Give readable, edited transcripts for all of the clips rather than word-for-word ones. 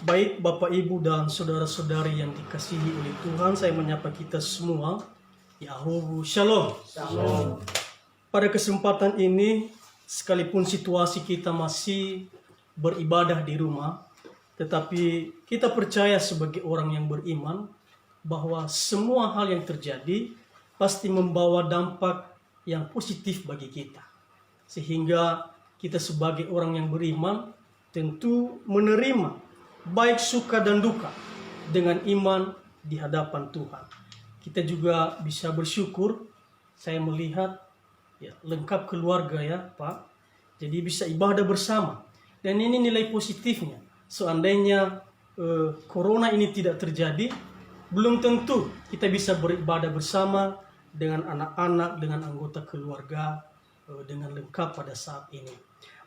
Baik Bapak Ibu dan saudara-saudari yang dikasihi oleh Tuhan, saya menyapa kita semua. Yahuwu Shalom. Shalom. Pada kesempatan ini, sekalipun situasi kita masih beribadah di rumah, tetapi kita percaya sebagai orang yang beriman bahwa semua hal yang terjadi pasti membawa dampak yang positif bagi kita. Sehingga kita sebagai orang yang beriman tentu menerima baik suka dan duka dengan iman di hadapan Tuhan. Kita juga bisa bersyukur, saya melihat ya, lengkap keluarga ya Pak. Jadi bisa ibadah bersama. Dan ini nilai positifnya. Seandainya corona ini tidak terjadi, belum tentu kita bisa beribadah bersama dengan anak-anak, dengan anggota keluarga, dengan lengkap pada saat ini.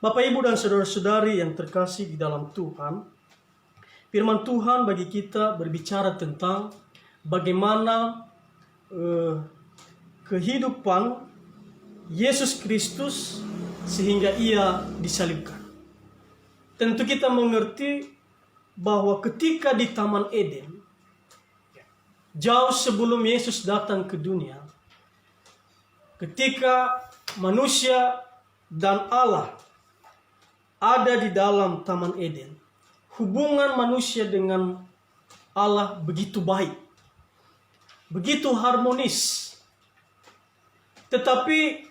Bapak, Ibu, dan saudara-saudari yang terkasih di dalam Tuhan, firman Tuhan bagi kita berbicara tentang bagaimana kehidupan Yesus Kristus sehingga ia disalibkan. Tentu kita mengerti bahwa ketika di Taman Eden, jauh sebelum Yesus datang ke dunia, ketika manusia dan Allah ada di dalam Taman Eden, hubungan manusia dengan Allah begitu baik, begitu harmonis. Tetapi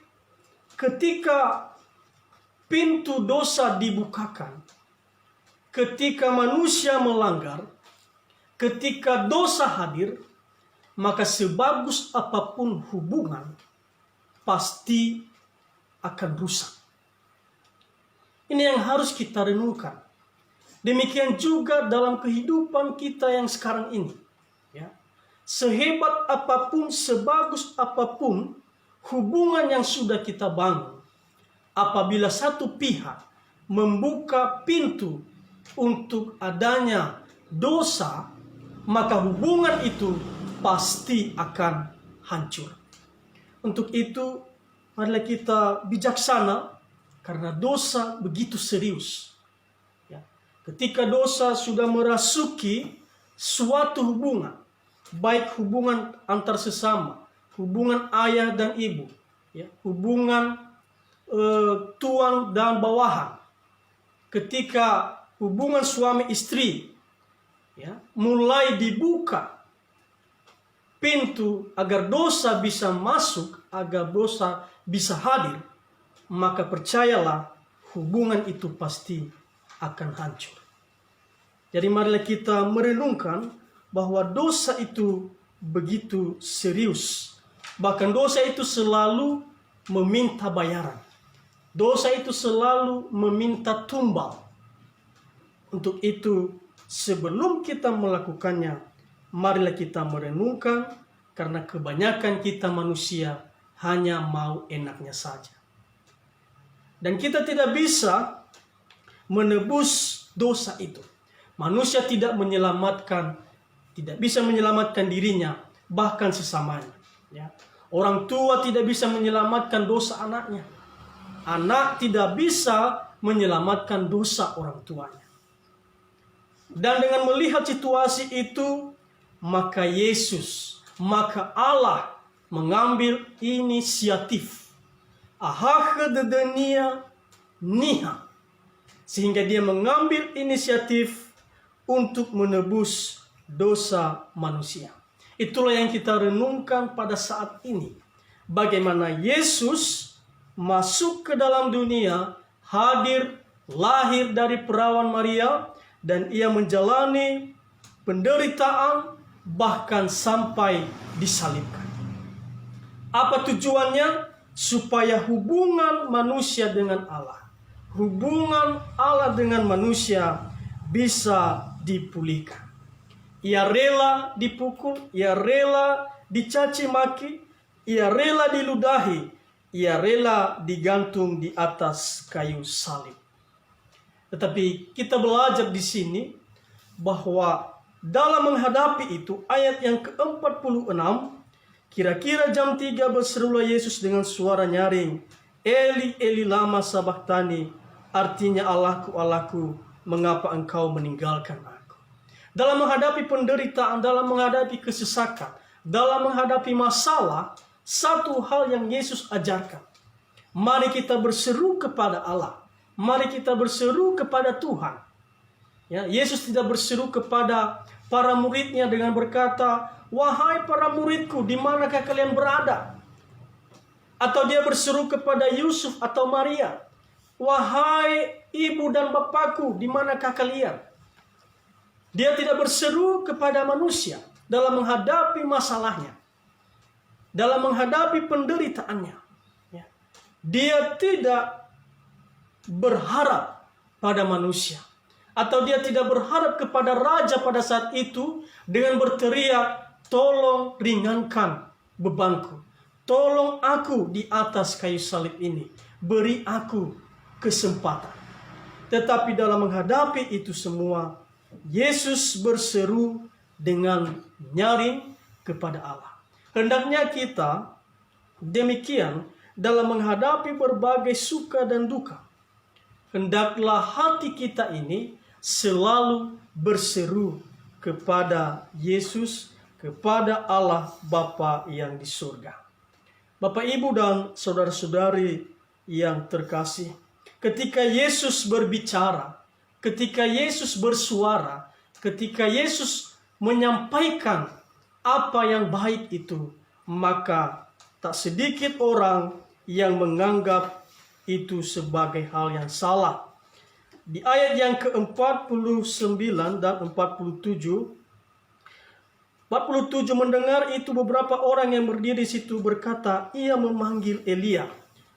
ketika pintu dosa dibukakan, ketika manusia melanggar, ketika dosa hadir, maka sebagus apapun hubungan pasti akan rusak. Ini yang harus kita renungkan. Demikian juga dalam kehidupan kita yang sekarang ini. Ya. Sehebat apapun, sebagus apapun hubungan yang sudah kita bangun, apabila satu pihak membuka pintu untuk adanya dosa, maka hubungan itu pasti akan hancur. Untuk itu, marilah kita bijaksana karena dosa begitu serius. Ya. Ketika dosa sudah merasuki suatu hubungan, baik hubungan antar sesama, hubungan ayah dan ibu, ya, hubungan tuan dan bawahan, ketika hubungan suami istri, ya, mulai dibuka pintu agar dosa bisa masuk, agar dosa bisa hadir, maka percayalah hubungan itu pasti akan hancur. Jadi marilah kita merenungkan bahwa dosa itu begitu serius. Bahkan dosa itu selalu meminta bayaran. Dosa itu selalu meminta tumbal. Untuk itu, sebelum kita melakukannya, marilah kita merenungkan, karena kebanyakan kita manusia hanya mau enaknya saja. Dan kita tidak bisa menebus dosa itu. Manusia tidak bisa menyelamatkan dirinya, bahkan sesamanya. Ya. Orang tua tidak bisa menyelamatkan dosa anaknya. Anak tidak bisa menyelamatkan dosa orang tuanya. Dan dengan melihat situasi itu, maka Yesus, maka Allah mengambil inisiatif. Sehingga dia mengambil inisiatif untuk menebus dosa manusia. Itulah yang kita renungkan pada saat ini. Bagaimana Yesus masuk ke dalam dunia, hadir, lahir dari perawan Maria, dan ia menjalani penderitaan bahkan sampai disalibkan. Apa tujuannya? Supaya hubungan manusia dengan Allah, hubungan Allah dengan manusia bisa dipulihkan. Ia rela dipukul, ia rela dicaci maki, ia rela diludahi, ia rela digantung di atas kayu salib. Tetapi kita belajar di sini bahwa dalam menghadapi itu, ayat yang ke-46, kira-kira jam 3 berserulah Yesus dengan suara nyaring, Eli, Eli lama sabachthani, artinya Allahku, Allahku, mengapa engkau meninggalkan aku? dalam menghadapi penderitaan, dalam menghadapi kesesakan, dalam menghadapi masalah, satu hal yang Yesus ajarkan. Mari kita berseru kepada Allah. Mari kita berseru kepada Tuhan. Ya, Yesus tidak berseru kepada para muridnya dengan berkata, "Wahai para muridku, di manakah kalian berada?" Atau dia berseru kepada Yusuf atau Maria, "Wahai ibu dan bapakku, di manakah kalian?" Dia tidak berseru kepada manusia dalam menghadapi masalahnya, dalam menghadapi penderitaannya. Ya. Dia tidak berharap pada manusia, atau dia tidak berharap kepada raja pada saat itu dengan berteriak, "Tolong ringankan bebanku. Tolong aku di atas kayu salib ini. Beri aku kesempatan." Tetapi dalam menghadapi itu semua, Yesus berseru dengan nyaring kepada Allah. Hendaknya kita demikian dalam menghadapi berbagai suka dan duka. Hendaklah hati kita ini selalu berseru kepada Yesus, kepada Allah Bapa yang di surga. Bapak, Ibu, dan saudara-saudari yang terkasih, ketika Yesus berbicara, ketika Yesus bersuara, ketika Yesus menyampaikan apa yang baik itu, maka tak sedikit orang yang menganggap itu sebagai hal yang salah. Di ayat yang ke-49 dan 47, 47 mendengar itu beberapa orang yang berdiri di situ berkata, "Ia memanggil Elia."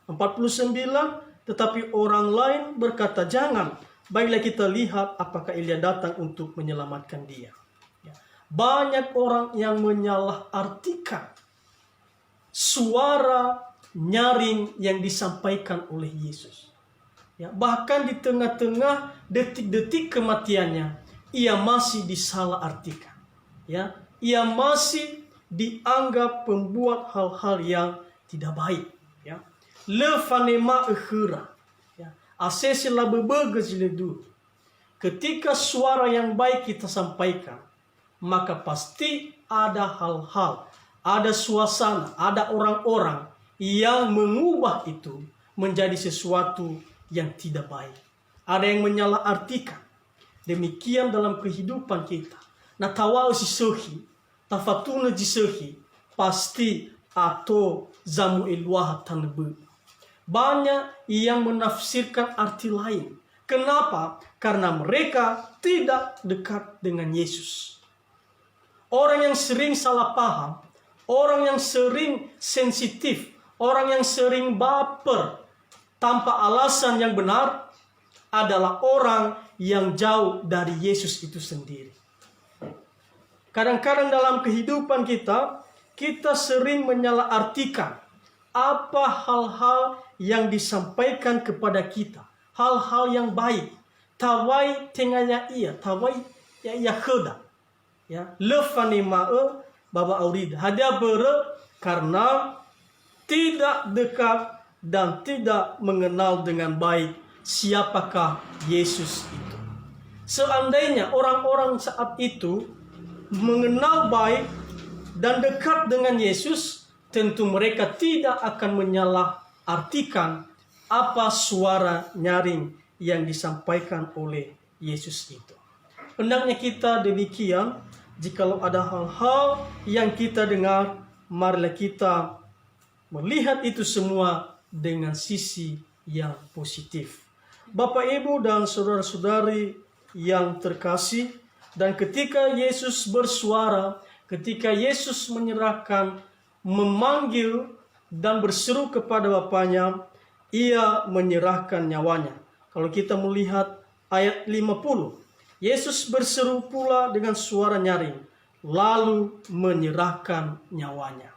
49, tetapi orang lain berkata, "Jangan, baiklah kita lihat apakah Elia datang untuk menyelamatkan dia." Ya. Banyak orang yang menyalahartikan suara nyaring yang disampaikan oleh Yesus. Ya, bahkan di tengah-tengah detik-detik kematiannya, ia masih disalahartikan. Ya, ia masih dianggap pembuat hal-hal yang tidak baik. Ya, lefanema ekhura. Ya, asesilah bebegeziledu. Ketika suara yang baik kita sampaikan, maka pasti ada hal-hal, ada suasana, ada orang-orang yang mengubah itu menjadi sesuatu yang tidak baik. Ada yang menyalahartikan. Demikian dalam kehidupan kita. Natawau sisohi, tafatuna jisohi, pasti atau zamu ilwah tanbe. Banyak yang menafsirkan arti lain. Kenapa? Karena mereka tidak dekat dengan Yesus. Orang yang sering salah paham, orang yang sering sensitif, orang yang sering baper tanpa alasan yang benar adalah orang yang jauh dari Yesus itu sendiri. Kadang-kadang dalam kehidupan kita, kita sering menyalahartikan apa hal-hal yang disampaikan kepada kita. Hal-hal yang baik. Tawai tengahnya ia, tawai ya ia kheda. Ya, lefanemae baba aurid. Hadia bere karena tidak dekat dan tidak mengenal dengan baik siapakah Yesus itu. Seandainya orang-orang saat itu mengenal baik dan dekat dengan Yesus, tentu mereka tidak akan menyalahartikan apa suara nyaring yang disampaikan oleh Yesus itu. Hendaknya kita demikian, jikalau ada hal-hal yang kita dengar, marilah kita melihat itu semua dengan sisi yang positif. Bapak, Ibu, dan saudara-saudari yang terkasih, dan ketika Yesus bersuara, ketika Yesus menyerahkan, memanggil, dan berseru kepada Bapanya, ia menyerahkan nyawanya. Kalau kita melihat ayat 50, Yesus berseru pula dengan suara nyaring, lalu menyerahkan nyawanya.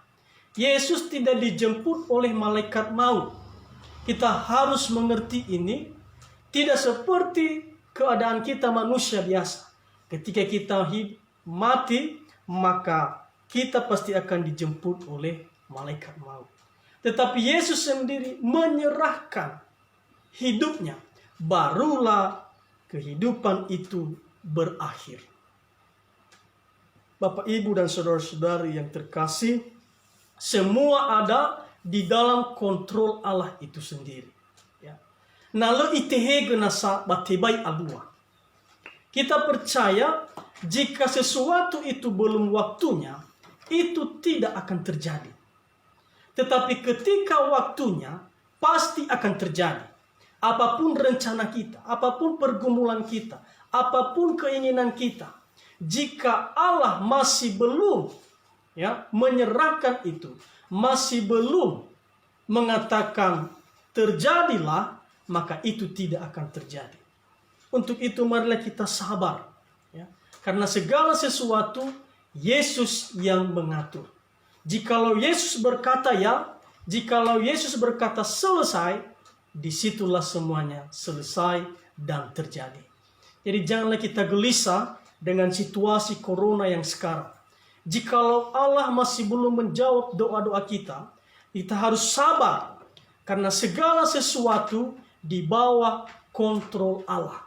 Yesus tidak dijemput oleh malaikat maut. Kita harus mengerti ini. Tidak seperti keadaan kita manusia biasa. Ketika kita mati, maka kita pasti akan dijemput oleh malaikat maut. Tetapi Yesus sendiri menyerahkan hidupnya. Barulah kehidupan itu berakhir. Bapak, Ibu, dan saudara-saudari yang terkasih, semua ada di dalam kontrol Allah itu sendiri. Ya. Nalo itehege nasa batebai alua. Kita percaya jika sesuatu itu belum waktunya, itu tidak akan terjadi. Tetapi ketika waktunya, pasti akan terjadi. Apapun rencana kita, apapun pergumulan kita, apapun keinginan kita, jika Allah masih belum menyerahkan itu, masih belum mengatakan terjadilah, maka itu tidak akan terjadi. Untuk itu marilah kita sabar, karena segala sesuatu Yesus yang mengatur. Jikalau Yesus berkata ya, jikalau Yesus berkata selesai, disitulah semuanya selesai dan terjadi. Jadi janganlah kita gelisah dengan situasi corona yang sekarang. Jikalau Allah masih belum menjawab doa-doa kita, kita harus sabar. Karena segala sesuatu di bawah kontrol Allah.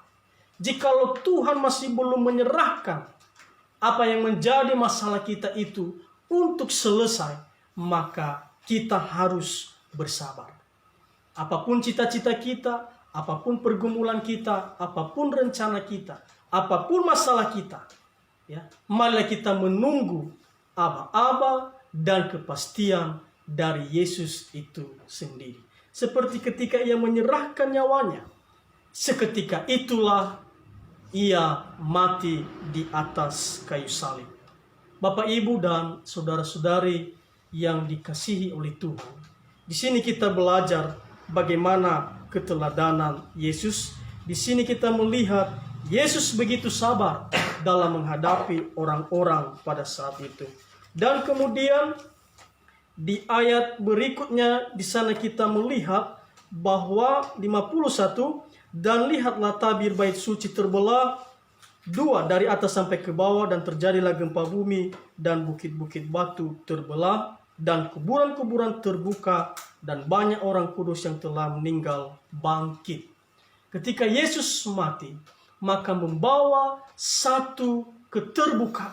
Jikalau Tuhan masih belum menyerahkan apa yang menjadi masalah kita itu untuk selesai, maka kita harus bersabar. Apapun cita-cita kita, apapun pergumulan kita, apapun rencana kita, apapun masalah kita, marilah kita menunggu aba-aba dan kepastian dari Yesus itu sendiri. Seperti ketika ia menyerahkan nyawanya, seketika itulah ia mati di atas kayu salib. Bapak, Ibu, dan saudara-saudari yang dikasihi oleh Tuhan, di sini kita belajar bagaimana keteladanan Yesus. Di sini kita melihat Yesus begitu sabar dalam menghadapi orang-orang pada saat itu. Dan kemudian di ayat berikutnya di sana kita melihat bahwa 51, dan lihatlah tabir bait suci terbelah dua dari atas sampai ke bawah, dan terjadilah gempa bumi, dan bukit-bukit batu terbelah, dan kuburan-kuburan terbuka, dan banyak orang kudus yang telah meninggal bangkit. Ketika Yesus mati, maka membawa satu keterbukaan.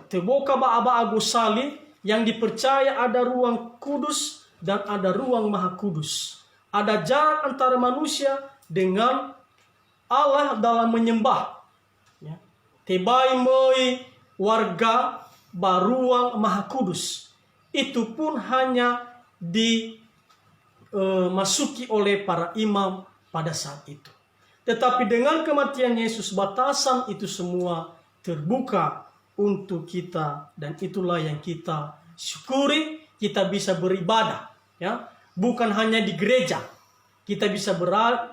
Terbuka ba'aba agusali yang dipercaya ada ruang kudus dan ada ruang maha kudus. Ada jarak antara manusia dengan Allah dalam menyembah. Tebai moi warga baruang maha kudus. Itu pun hanya dimasuki oleh para imam pada saat itu. Tetapi dengan kematian Yesus, batasan itu semua terbuka untuk kita. Dan itulah yang kita syukuri, kita bisa beribadah. Bukan hanya di gereja, kita bisa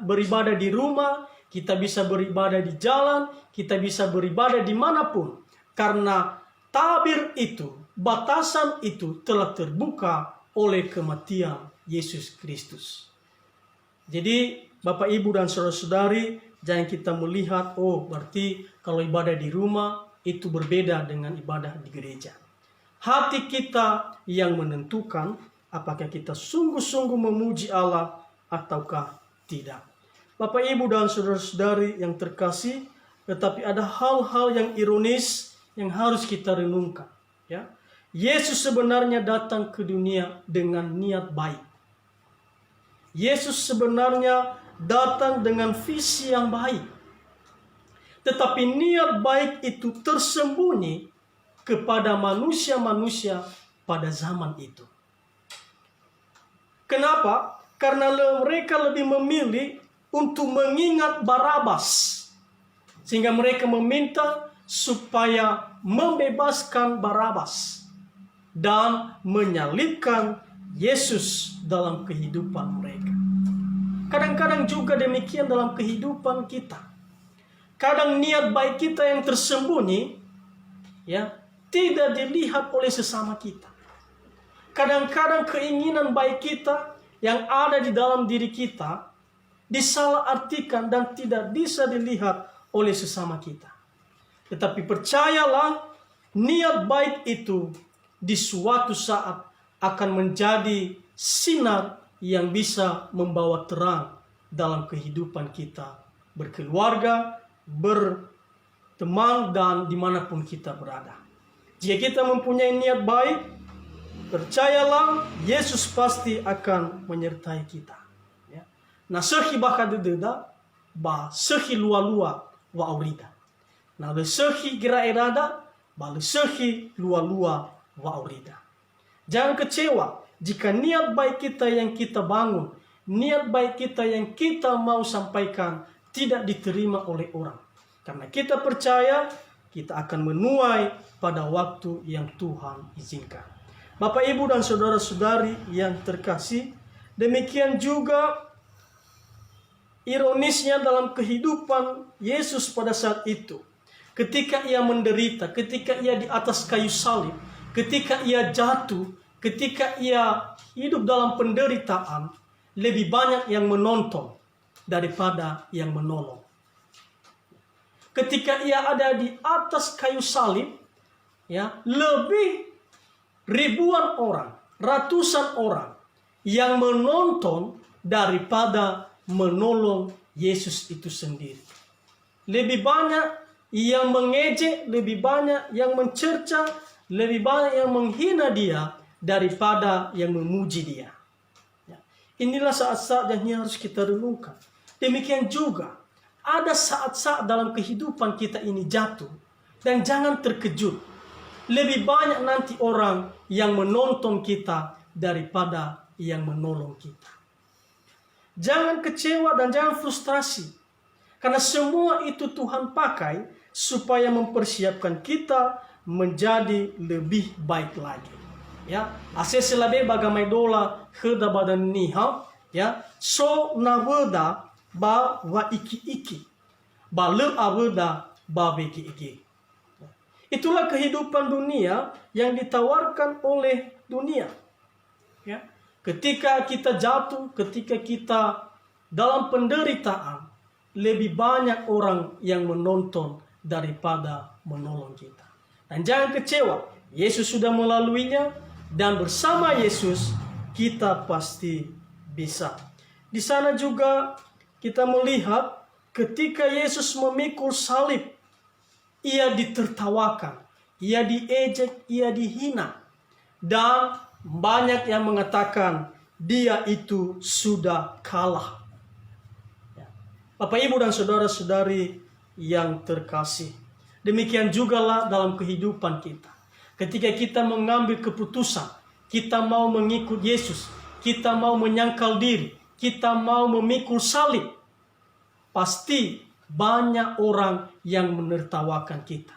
beribadah di rumah, kita bisa beribadah di jalan, kita bisa beribadah dimanapun. Karena tabir itu, batasan itu telah terbuka oleh kematian Yesus Kristus. Jadi Bapak, Ibu, dan saudara-saudari, jangan kita melihat, oh berarti kalau ibadah di rumah itu berbeda dengan ibadah di gereja. Hati kita yang menentukan apakah kita sungguh-sungguh memuji Allah ataukah tidak. Bapak, Ibu, dan saudara-saudari yang terkasih, tetapi ada hal-hal yang ironis yang harus kita renungkan. Yesus sebenarnya datang ke dunia dengan niat baik. Yesus sebenarnya datang dengan visi yang baik. Tetapi niat baik itu tersembunyi kepada manusia-manusia pada zaman itu. Kenapa? Karena mereka lebih memilih untuk mengingat Barabas. Sehingga mereka meminta supaya membebaskan Barabas dan menyalibkan Yesus dalam kehidupan mereka. Kadang-kadang juga demikian dalam kehidupan kita. Kadang niat baik kita yang tersembunyi tidak dilihat oleh sesama kita. Kadang-kadang keinginan baik kita yang ada di dalam diri kita disalahartikan dan tidak bisa dilihat oleh sesama kita. Tetapi percayalah, niat baik itu di suatu saat akan menjadi sinar yang bisa membawa terang dalam kehidupan kita berkeluarga, teman, dan dimanapun kita berada. Jika kita mempunyai niat baik, percayalah Yesus pasti akan menyertai kita. Ya. Nah, sehi baka dededa, ba sehi lua-lua wa aurida. Nah, le sehi gira erada, ba le sehi lua-lua wa aurida. Jangan kecewa jika niat baik kita yang kita bangun, niat baik kita yang kita mau sampaikan tidak diterima oleh orang. Karena kita percaya kita akan menuai pada waktu yang Tuhan izinkan. Bapak, Ibu, dan saudara-saudari yang terkasih, demikian juga ironisnya dalam kehidupan Yesus pada saat itu. Ketika ia menderita, ketika ia di atas kayu salib, ketika ia jatuh, ketika ia hidup dalam penderitaan, lebih banyak yang menonton daripada yang menolong. Ketika ia ada di atas kayu salib, ya, lebih ribuan orang, ratusan orang yang menonton daripada menolong Yesus itu sendiri. Lebih banyak yang mengejek, lebih banyak yang mencerca, lebih banyak yang menghina dia daripada yang memuji dia. Ya. Inilah saat-saat yang harus kita renungkan. Demikian juga ada saat-saat dalam kehidupan kita ini jatuh, dan jangan terkejut. Lebih banyak nanti orang yang menonton kita daripada yang menolong kita. Jangan kecewa dan jangan frustrasi. Karena semua itu Tuhan pakai supaya mempersiapkan kita menjadi lebih baik lagi. Ya, asese labe bagamai dola heda badan niha, ya, so naweda ba wa iki-iki, ba le aweda ba beki-iki. Itulah kehidupan dunia yang ditawarkan oleh dunia. Ya. Ketika kita jatuh, ketika kita dalam penderitaan, lebih banyak orang yang menonton daripada menolong kita. Dan jangan kecewa, Yesus sudah melaluinya, dan bersama Yesus kita pasti bisa. Di sana juga kita melihat ketika Yesus memikul salib, ia ditertawakan, ia diejek, ia dihina. Dan banyak yang mengatakan dia itu sudah kalah. Bapak, Ibu, dan saudara-saudari yang terkasih, demikian jugalah dalam kehidupan kita. Ketika kita mengambil keputusan, kita mau mengikut Yesus, kita mau menyangkal diri, kita mau memikul salib, pasti banyak orang yang menertawakan kita.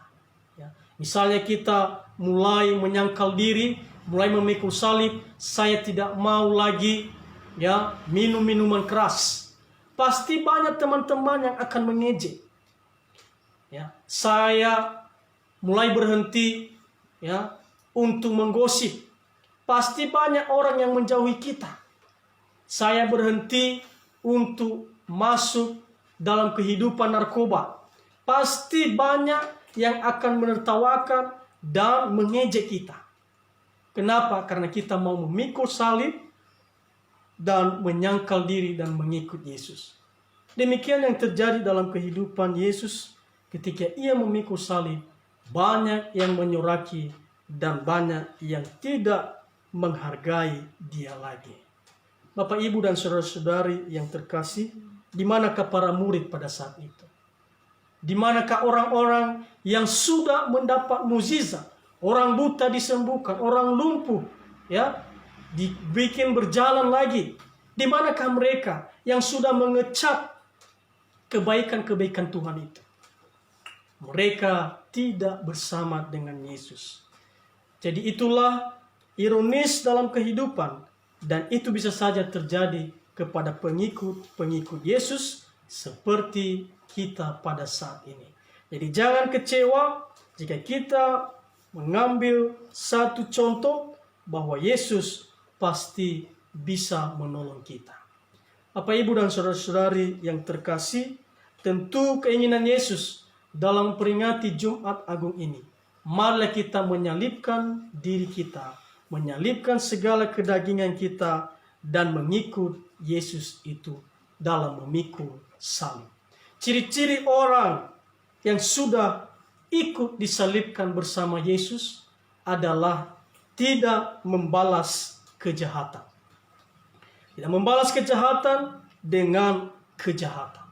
Ya. Misalnya kita mulai menyangkal diri, mulai memikul salib, saya tidak mau lagi, ya, minum minuman keras. Pasti banyak teman-teman yang akan mengejek. Ya, saya mulai berhenti, ya, untuk menggosip. Pasti banyak orang yang menjauhi kita. Saya berhenti untuk masuk dalam kehidupan narkoba. Pasti banyak yang akan menertawakan dan mengejek kita. Kenapa? Karena kita mau memikul salib dan menyangkal diri dan mengikut Yesus. Demikian yang terjadi dalam kehidupan Yesus ketika ia memikul salib. Banyak yang menyoraki dan banyak yang tidak menghargai dia lagi. Bapak, Ibu, dan saudara-saudari yang terkasih, di manakah para murid pada saat itu? Di manakah orang-orang yang sudah mendapat mukjizat? Orang buta disembuhkan, orang lumpuh, ya, dibikin berjalan lagi. Di manakah mereka yang sudah mengecap kebaikan-kebaikan Tuhan itu? Mereka tidak bersama dengan Yesus. Jadi itulah ironis dalam kehidupan, dan itu bisa saja terjadi kepada pengikut-pengikut Yesus seperti kita pada saat ini. Jadi jangan kecewa jika kita mengambil satu contoh bahwa Yesus pasti bisa menolong kita. Bapak, Ibu, dan saudara-saudari yang terkasih, tentu keinginan Yesus dalam peringati Jumat Agung ini, marilah kita menyalibkan diri kita, menyalibkan segala kedagingan kita, dan mengikut Yesus itu dalam memikul salib. Ciri-ciri orang yang sudah ikut disalibkan bersama Yesus adalah tidak membalas kejahatan. Tidak membalas kejahatan dengan kejahatan.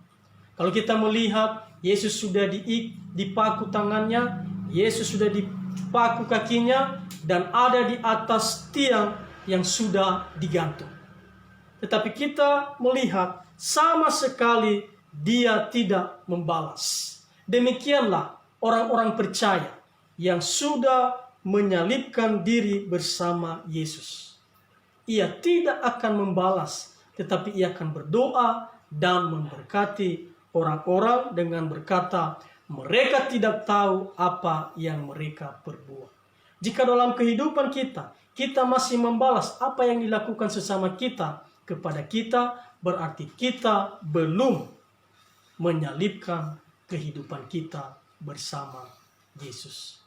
Kalau kita melihat Yesus sudah dipaku tangannya, Yesus sudah dipaku kakinya, dan ada di atas tiang yang sudah digantung. Tetapi kita melihat sama sekali dia tidak membalas. Demikianlah orang-orang percaya yang sudah menyalibkan diri bersama Yesus. Ia tidak akan membalas, tetapi ia akan berdoa dan memberkati orang-orang dengan berkata, mereka tidak tahu apa yang mereka perbuat. Jika dalam kehidupan kita masih membalas apa yang dilakukan sesama kita kepada kita, berarti kita belum menyalibkan kehidupan kita bersama Yesus.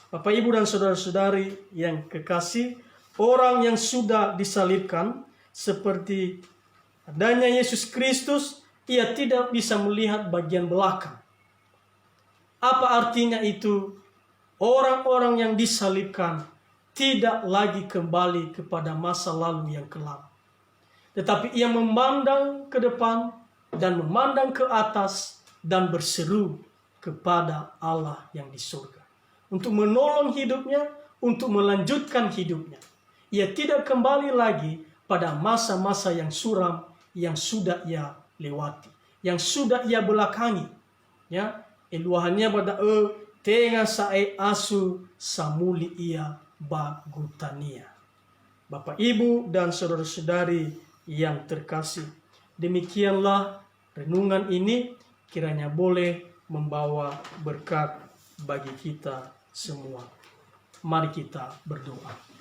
Bapak, Ibu, dan saudara-saudari yang kekasih, orang yang sudah disalibkan seperti adanya Yesus Kristus, ia tidak bisa melihat bagian belakang. Apa artinya itu? Orang-orang yang disalibkan tidak lagi kembali kepada masa lalu yang kelam. Tetapi ia memandang ke depan dan memandang ke atas dan berseru kepada Allah yang di surga untuk menolong hidupnya, untuk melanjutkan hidupnya. Ia tidak kembali lagi pada masa-masa yang suram yang sudah ia lewati, yang sudah ia belakangi. Ya, eluahannya pada tengah sae asu samuli ia bagutania. Bapak, Ibu, dan saudara-saudari yang terkasih, demikianlah renungan ini kiranya boleh membawa berkat bagi kita semua. Mari kita berdoa.